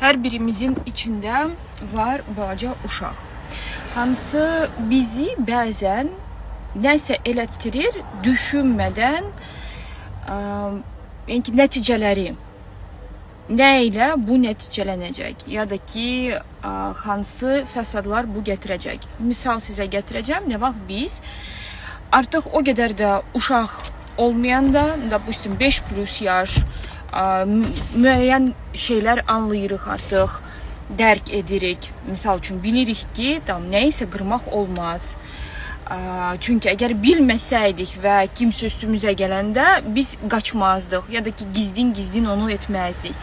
Hər birimizin içində var balaca uşaq. Hansı bizi bəzən nəsə elətdirir, düşünmədən yəni nəticələri, nə ilə bu nəticələnəcək, ya da ki, hansı fəsadlar bu gətirəcək. Misal sizə gətirəcəm, nə vaxt biz artıq o qədər də uşaq olmayanda, допустим, 5+ yaş, müəyyən şeylər anlayırıq artıq, dərk edirik. Misal üçün bilirik ki, nəyisə qırmaq olmaz. Çünki əgər bilməsəydik və kimsə üstümüzə gələndə biz qaçmazdıq ya da ki gizlin onu etməzdik.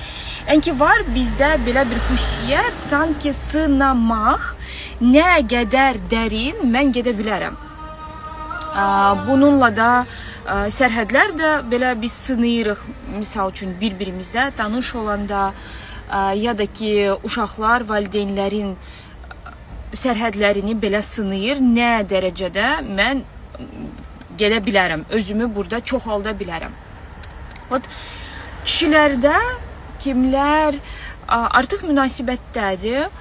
Yəni ki var bizdə belə bir xüsusiyyət, sanki sınamaq nə qədər dərin mən gedə bilərəm. Bununla da sərhədlər də belə biz sınayırıq. Misal üçün bir-birimizlə tanış olanda ya da ki uşaqlar valideynlərin sərhədlərini belə sınayır. Nə dərəcədə mən gedə bilərəm, özümü burada çoxalda bilərəm. Kişilərdə kimlər artıq münasibətdədir,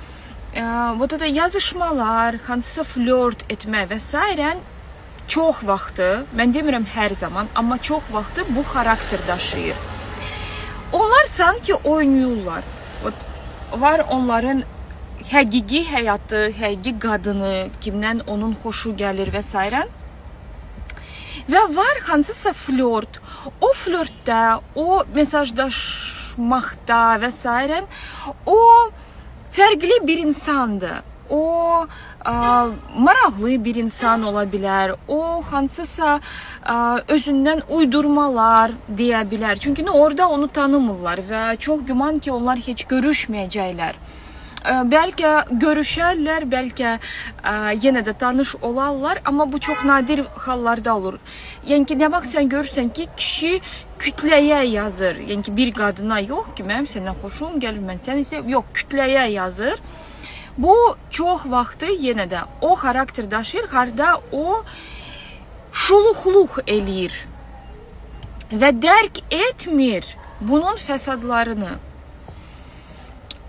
da yazışmalar, hansısa flört etmə və s. çox vaxtı, mən demirəm hər zaman, amma çox vaxtı bu xarakter daşıyır. Onlar sanki oynayırlar. Var onların həqiqi həyatı, həqiqi qadını, kimdən onun xoşu gəlir və s. Və var hansısa flört. O flörtdə, o mesajlaşmaqda və s. o fərqli bir insandır. O maraqlı bir insan ola bilər. O hansısa özündən uydurmalar deyə bilər. Çünki orada onu tanımırlar və çox güman ki onlar heç görüşməyəcəklər. Bəlkə görüşərlər, bəlkə yenə də tanış olarlar, amma bu çox nadir hallarda olur. Yəni ki, nə vaxt sən görürsən ki, kişi kütləyə yazır. Yəni ki, bir qadına yox ki, mənim səndən xoşum gəlir, mən sən isə yox, kütləyə yazır. Bu çox vaxtı yenə də o xarakter daşıyır, harda o şuluqluq eləyir və dərk etmir bunun fəsadlarını.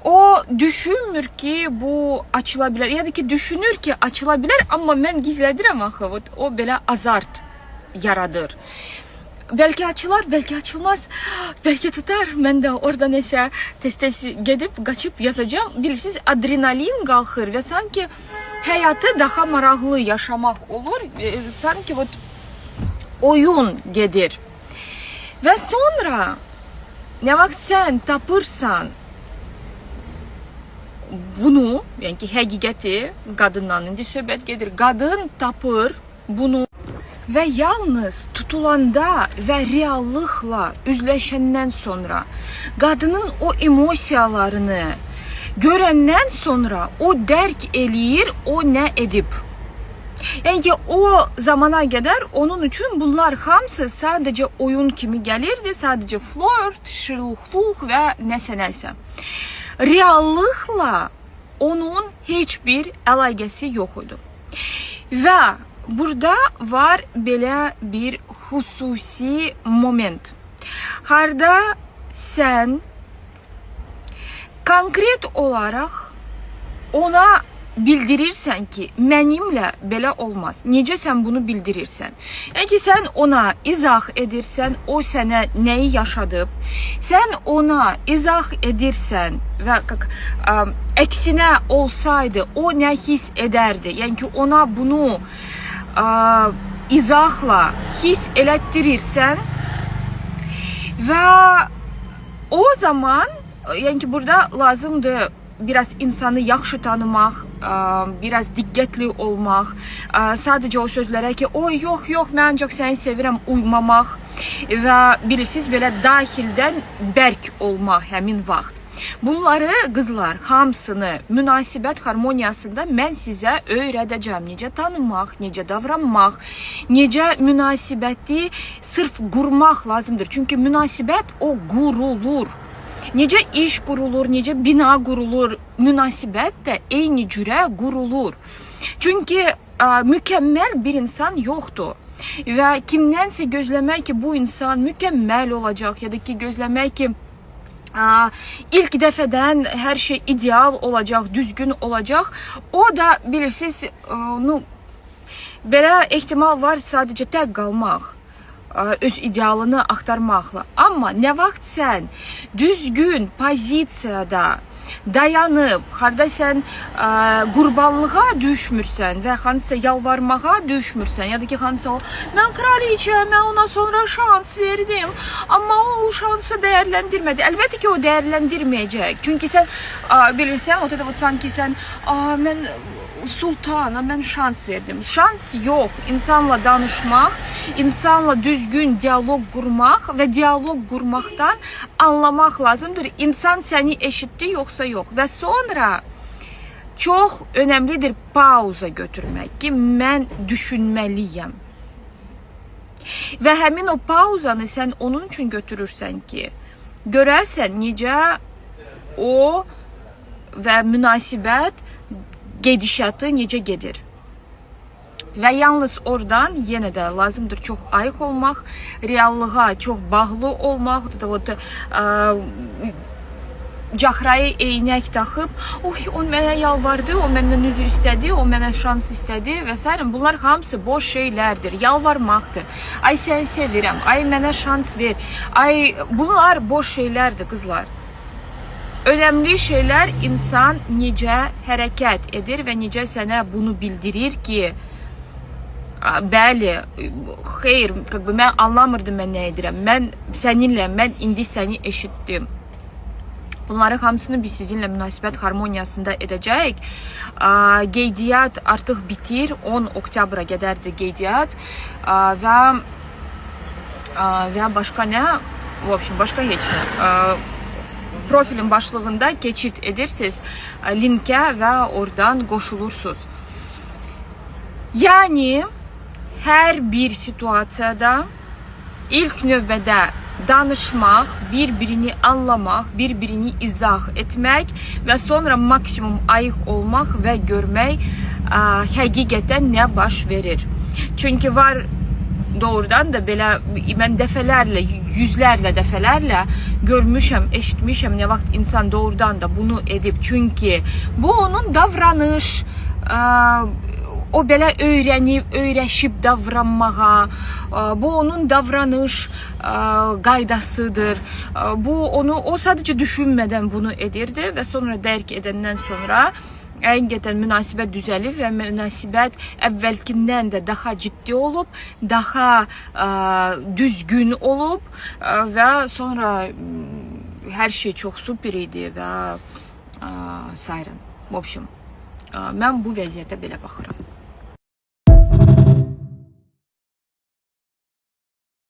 O düşünmür ki bu açıla bilər, ya da ki düşünür ki açıla bilər, amma mən gizlədirəm axı, o belə azart yaradır. Bəlkə açılar, bəlkə açılmaz, bəlkə tutar. Mən də orada nəsə tez-tez gedib, qaçıb yazacağım. Bilirsiniz, adrenalin qalxır və sanki həyatı daha maraqlı yaşamaq olur. Sanki oyun gedir. Və sonra nə vaxt sən tapırsan bunu, yəni ki həqiqəti, qadından indi söhbət gedir. Qadın tapır bunu. Və yalnız tutulanda və reallıqla üzləşəndən sonra, qadının o emosiyalarını görəndən sonra o dərk eləyir, o nə edib. Yəni ki, o zamana qədər onun üçün bunlar hamısı sadəcə oyun kimi gəlirdi, sadəcə flört, şırlıqluq və nəsə. Reallıqla onun heç bir əlaqəsi yox idi. Və burada var belə bir xüsusi moment. Harda sən konkret olaraq ona bildirirsən ki, mənimlə belə olmaz. Necə sən bunu bildirirsən? Yəni ki, sən ona izah edirsən, o sənə nəyi yaşadıb. Sən ona izah edirsən və əksinə olsaydı, o nə hiss edərdi? Yəni ki, ona bunu izahla hiss elətdirirsən və o zaman, yəni ki, burada lazımdır biraz insanı yaxşı tanımaq, biraz diqqətli olmaq, sadəcə o sözlərə ki, oy, yox, mən ancaq səni sevirəm, uymamaq və bilirsiniz, belə daxildən bərk olmaq həmin vaxt. Bunları qızlar hamısını münasibət harmoniyasında mən sizə öyrədəcəm. Necə tanımaq, necə davranmaq, necə münasibəti sırf qurmaq lazımdır. Çünki münasibət o qurulur. Necə iş qurulur, necə bina qurulur, münasibət də eyni cürə qurulur. Çünki mükəmməl bir insan yoxdur. Və kimdənsə gözləmək ki, bu insan mükəmməl olacaq, ya da ki, gözləmək ki, ilk dəfədən hər şey ideal olacaq, düzgün olacaq. O da bilirsiniz, belə ehtimal var sadəcə tək qalmaq, öz idealını axtarmaqla. Amma nə vaxt sən düzgün pozisiyada dayanıb, harda sən qurbanlığa düşmürsən və hansısa yalvarmağa düşmürsən, ya da ki, hansısa mən kraliçə, mən ona sonra şans verdim, amma o şansı dəyərləndirmədi. Əlbəttə ki, o dəyərləndirməyəcək. Çünki sən bilirsən, o da sanki sən mən sultana, mən şans verdim. Şans yox. İnsanla danışmaq, insanla düzgün diyalog qurmaq və diyalog qurmaqdan anlamaq lazımdır. İnsan səni eşitdi, yoxsa yox. Və sonra çox önəmlidir pauza götürmək ki, mən düşünməliyəm. Və həmin o pauzanı sən onun üçün götürürsən ki, görəsən necə o və münasibət gedişatı necə gedir. Və yalnız oradan yenə də lazımdır çox ayıq olmaq, reallığa çox bağlı olmaq, cəhrayı eynək taxıb, o mənə yalvardı, o məndən üzr istədi, o mənə şans istədi və s. Bunlar hamısı boş şeylərdir, yalvarmaqdır. Ay səni sevirəm, ay mənə şans ver, ay bunlar boş şeylərdir qızlar. Önəmli şeylər insan necə hərəkət edir və necə sənə bunu bildirir ki, bəli, xeyr, mən anlamırdım mən nə edirəm, mən səninlə, mən indi səni eşitdim. Bunları hamısını biz sizinlə münasibət harmoniyasında edəcəyik. Qeydiyyat artıq bitir, 10 oktyabra qədərdir qeydiyyat və başqa nə? Başqa heç nə. Profilin başlığında keçid edirsiniz linkə və oradan qoşulursunuz. Yəni, hər bir situasiyada ilk növbədə danışmaq, bir-birini anlamaq, bir-birini izah etmək və sonra maksimum ayıq olmaq və görmək həqiqətən nə baş verir. Çünki var doğrudan da belə mən dəfələrlə, yüzlərlə dəfələrlə görmüşəm, eşitmişəm nə vaxt insan doğrudan da bunu edib. Çünki bu onun davranış, o belə öyrəşib davranmağa, bu onun davranış qaydasıdır. O sadəcə düşünmədən bunu edirdi və sonra dərk edəndən sonra həqiqətən münasibət düzəlib və münasibət əvvəlkindən də daha ciddi olub, daha düzgün olub və sonra hər şey çox super idi və sayrın. Mən bu vəziyyətə belə baxıram.